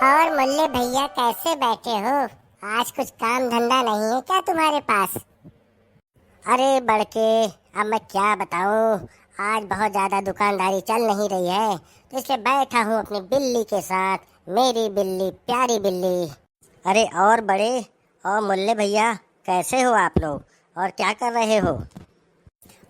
और मुल्ले भैया कैसे बैठे हो? आज कुछ काम धंधा नहीं है क्या तुम्हारे पास? अरे बड़के, अब मैं क्या बताऊं। आज बहुत ज्यादा दुकानदारी चल नहीं रही है, तो इसलिए बैठा हूँ अपनी बिल्ली के साथ। मेरी बिल्ली, प्यारी बिल्ली। अरे और बड़े और मुल्ले भैया, कैसे हो आप लोग और क्या कर रहे हो?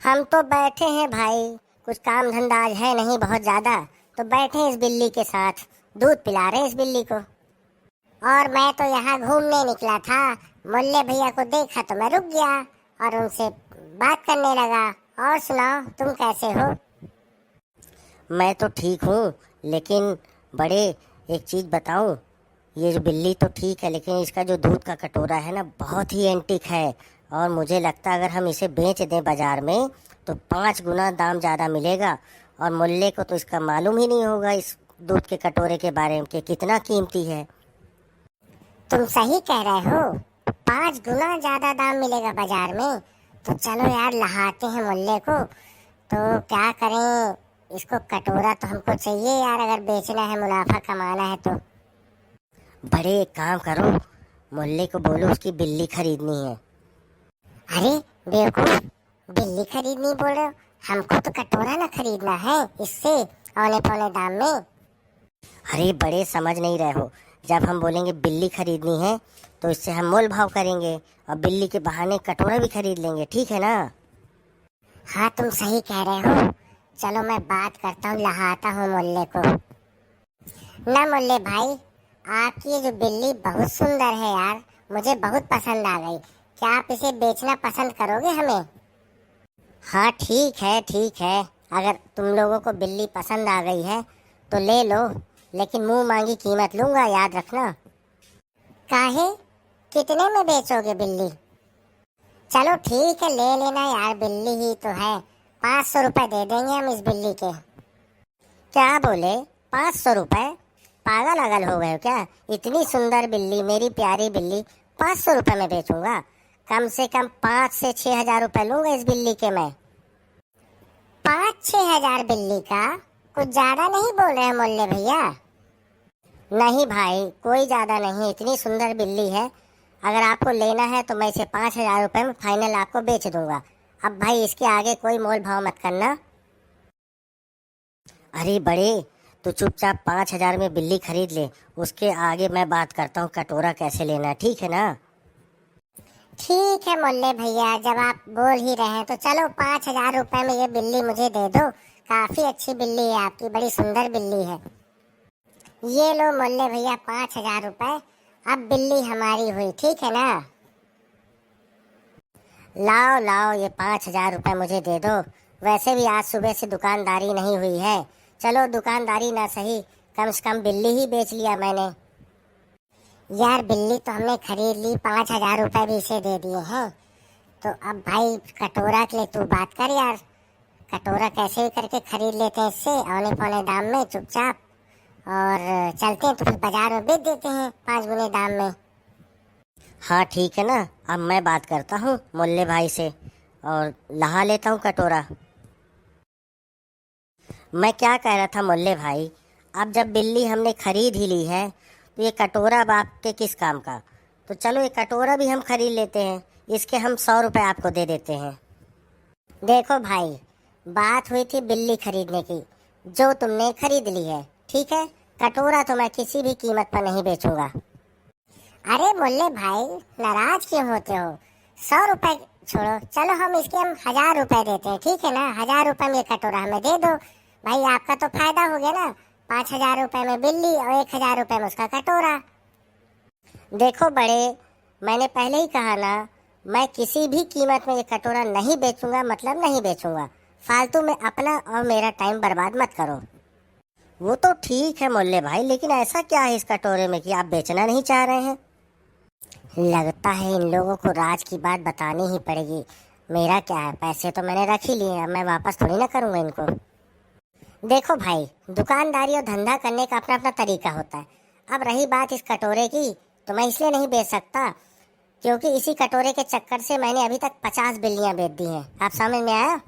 हम तो बैठे हैं भाई। कुछ काम धंधा आज है नहीं बहुत ज्यादा, तो बैठे हैं इस बिल्ली के साथ। दूध पिला रहे हैं इस बिल्ली को। और मैं तो यहाँ घूमने निकला था, मुल्ले भैया को देखा तो मैं रुक गया और उनसे बात करने लगा। और सुनाओ, तुम कैसे हो? मैं तो ठीक हूँ, लेकिन बड़े, एक चीज़ बताऊं। ये जो बिल्ली तो ठीक है, लेकिन इसका जो दूध का कटोरा है ना, बहुत ही एंटीक है। और मुझे लगता है अगर हम इसे बेच दें बाजार में तो 5 गुना दाम ज़्यादा मिलेगा। और मुल्ले को तो इसका मालूम ही नहीं होगा इस दूध के कटोरे के बारे में कि कितना कीमती है। तुम सही कह रहे हो, 5 गुना ज्यादा दाम मिलेगा बाजार में। तो चलो यार, लहाते हैं मुल्ले को। तो क्या करें, इसको कटोरा तो हमको चाहिए यार, अगर बेचना है, मुनाफा कमाना है तो। बड़े, एक काम करो, मुल्ले को बोलो उसकी बिल्ली खरीदनी है। अरे बेवकूफ, बिल्ली खरीदनी बोल रहे हो? हमको तो कटोरा ना खरीदना है इससे औने पौने दाम में। अरे बड़े, समझ नहीं रहे हो। जब हम बोलेंगे बिल्ली खरीदनी है तो इससे हम मोल भाव करेंगे और बिल्ली के बहाने कटोरा भी खरीद लेंगे, ठीक है ना? हाँ, तुम सही कह रहे हो। चलो मैं बात करता हूँ, लहाता हूँ मुल्ले को। ना मुल्ले भाई, आपकी ये जो बिल्ली बहुत सुंदर है यार, मुझे बहुत पसंद आ गई। क्या आप इसे बेचना पसंद करोगे हमें? हाँ ठीक है, ठीक है। अगर तुम लोगों को बिल्ली पसंद आ गई है तो ले लो, लेकिन मुंह मांगी कीमत लूंगा, याद रखना। काहे? कितने में बेचोगे बिल्ली? चलो ठीक है, ले लेना यार, बिल्ली ही तो है। 500 रुपये दे देंगे हम इस बिल्ली के। क्या बोले? 500 रुपये? पागल अगल हो गए हो क्या? इतनी सुंदर बिल्ली, मेरी प्यारी बिल्ली, 500 रुपये में बेचूंगा? कम से कम 5 से 6 हजार रुपये लूंगा इस बिल्ली के मैं। 5-6 हजार बिल्ली का? कुछ ज्यादा नहीं बोल रहे हैं मुल्ले भैया? नहीं भाई, कोई ज्यादा नहीं, इतनी सुंदर बिल्ली है। अगर आपको लेना है तो मैं इसे 5 हजार रुपये में फाइनल आपको बेच दूंगा। अब भाई, इसके आगे कोई मोल भाव मत करना। अरे बड़े, तो चुपचाप 5 हजार में बिल्ली खरीद ले। उसके आगे मैं बात करता हूँ कटोरा कैसे लेना है, ठीक है ना? ठीक है मुल्ले भैया, जब आप बोल ही रहे हैं तो चलो 5 हजार रुपये में ये बिल्ली मुझे दे दो। काफी अच्छी बिल्ली है आपकी, बड़ी सुंदर बिल्ली है। ये लो मुल्ले भैया, 5 हजार रुपये। अब बिल्ली हमारी हुई, ठीक है ना? लाओ लाओ, ये 5 हजार रुपये मुझे दे दो। वैसे भी आज सुबह से दुकानदारी नहीं हुई है। चलो दुकानदारी ना सही, कम से कम बिल्ली ही बेच लिया मैंने। यार बिल्ली तो हमने खरीद ली, 5 हजार रुपये भी इसे दे दिए हैं। तो अब भाई कटोरा के लिए तू बात कर यार। कटोरा कैसे भी करके खरीद लेते हैं इससे औने पौने दाम में चुपचाप, और चलते हैं तो फिर बाजार में बेच देते हैं 5 गुने दाम में। हाँ ठीक है ना, अब मैं बात करता हूँ मुल्ले भाई से और लहा लेता हूँ कटोरा। मैं क्या कह रहा था मुल्ले भाई, अब जब बिल्ली हमने खरीद ही ली है तो ये कटोरा बाप के किस काम का? तो चलो ये कटोरा भी हम खरीद लेते हैं, इसके हम 100 रुपये आपको दे देते हैं। देखो भाई, बात हुई थी बिल्ली खरीदने की, जो तुमने खरीद ली है, ठीक है। कटोरा तो मैं किसी भी कीमत पर नहीं बेचूंगा। अरे मुल्ले भाई, नाराज क्यों होते हो? 100 रुपये छोड़ो, चलो हम इसके 1000 रुपये देते हैं, ठीक है ना? 1000 रुपये में ये कटोरा हमें दे दो। भाई आपका तो फायदा हो गया ना, 5 हजार रुपये में बिल्ली और 1 हजार रुपये में उसका कटोरा। देखो बड़े, मैंने पहले ही कहा ना, मैं किसी भी कीमत में ये कटोरा नहीं बेचूंगा, मतलब नहीं बेचूंगा। फालतू में अपना और मेरा टाइम बर्बाद मत करो। वो तो ठीक है मुल्ले भाई, लेकिन ऐसा क्या है इस कटोरे में कि आप बेचना नहीं चाह रहे हैं? लगता है इन लोगों को राज की बात बतानी ही पड़ेगी। मेरा क्या है, पैसे तो मैंने रख ही लिए, अब मैं वापस थोड़ी ना करूंगा इनको। देखो भाई, दुकानदारी और धंधा करने का अपना अपना तरीका होता है। अब रही बात इस कटोरे की, तो मैं इसलिए नहीं बेच सकता क्योंकि इसी कटोरे के चक्कर से मैंने अभी तक 50 बिल्लियां बेच दी हैं। आप समझ में आया?